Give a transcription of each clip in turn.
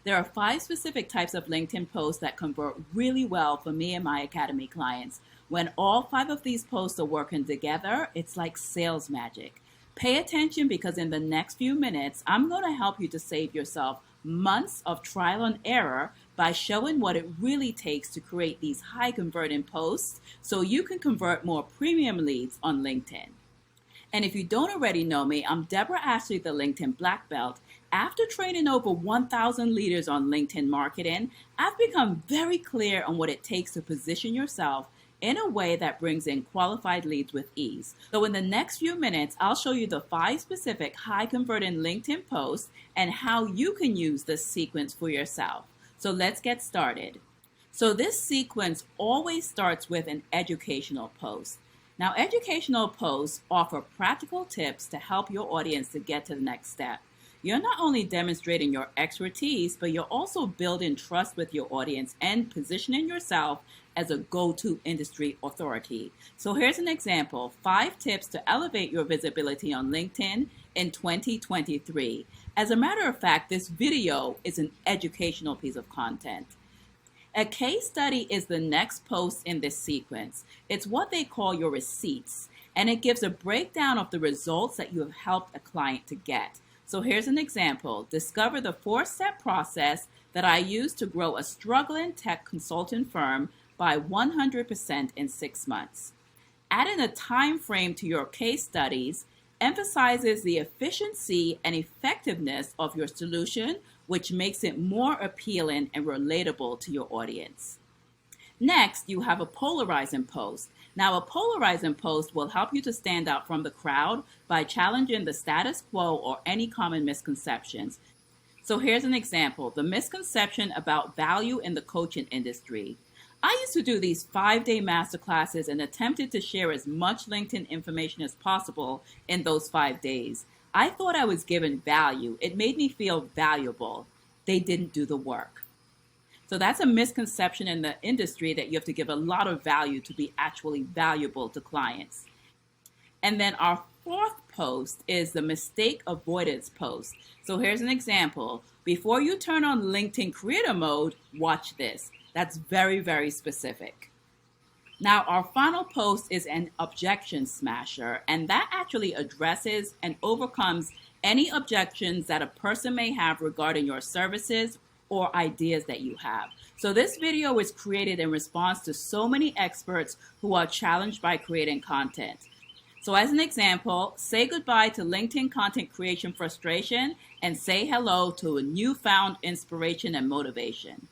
There are 5 specific types of LinkedIn posts that convert really well for me and my Academy clients. When all 5 of these posts are working together, it's like sales magic. Pay attention because in the next few minutes, I'm going to help you to save yourself months of trial and error by showing what it really takes to create these high converting posts so you can convert more premium leads on LinkedIn. And if you don't already know me, I'm Deborrah Ashley, the LinkedIn Blackbelt. After training over 1,000 leaders on LinkedIn marketing, I've become very clear on what it takes to position yourself in a way that brings in qualified leads with ease. So in the next few minutes, I'll show you the 5 specific high converting LinkedIn posts and how you can use this sequence for yourself. So let's get started. So this sequence always starts with an educational post. Now, educational posts offer practical tips to help your audience to get to the next step. You're not only demonstrating your expertise, but you're also building trust with your audience and positioning yourself as a go-to industry authority. So here's an example, 5 tips to elevate your visibility on LinkedIn in 2023. As a matter of fact, this video is an educational piece of content. A case study is the next post in this sequence. It's what they call your receipts, and it gives a breakdown of the results that you have helped a client to get. So here's an example. Discover the 4-step process that I used to grow a struggling tech consultant firm by 100% in 6 months. Adding a time frame to your case studies emphasizes the efficiency and effectiveness of your solution, which makes it more appealing and relatable to your audience. Next, you have a polarizing post. Now, a polarizing post will help you to stand out from the crowd by challenging the status quo or any common misconceptions. So here's an example, the misconception about value in the coaching industry. I used to do these 5-day masterclasses and attempted to share as much LinkedIn information as possible in those 5 days. I thought I was given value. It made me feel valuable. They didn't do the work. So that's a misconception in the industry that you have to give a lot of value to be actually valuable to clients. And then our 4th post is the mistake avoidance post. So here's an example. Before you turn on LinkedIn creator mode, watch this. That's very, very specific. Now, our final post is an objection smasher, and that actually addresses and overcomes any objections that a person may have regarding your services or ideas that you have. So this video is created in response to so many experts who are challenged by creating content. So as an example, say goodbye to LinkedIn content creation frustration and say hello to a newfound inspiration and motivation.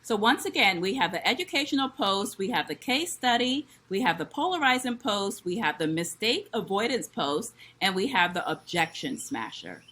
So once again, we have the educational post, we have the case study, we have the polarizing post, we have the mistake avoidance post, and we have the objection smasher.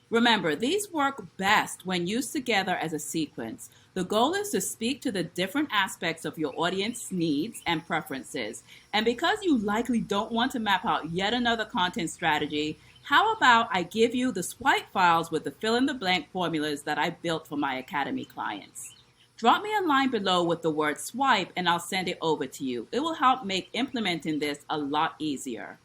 Remember, these work best when used together as a sequence. The goal is to speak to the different aspects of your audience needs and preferences. And because you likely don't want to map out yet another content strategy, how about I give you the swipe files with the fill-in-the-blank formulas that I built for my Academy clients. Drop me a line below with the word swipe and I'll send it over to you. It will help make implementing this a lot easier.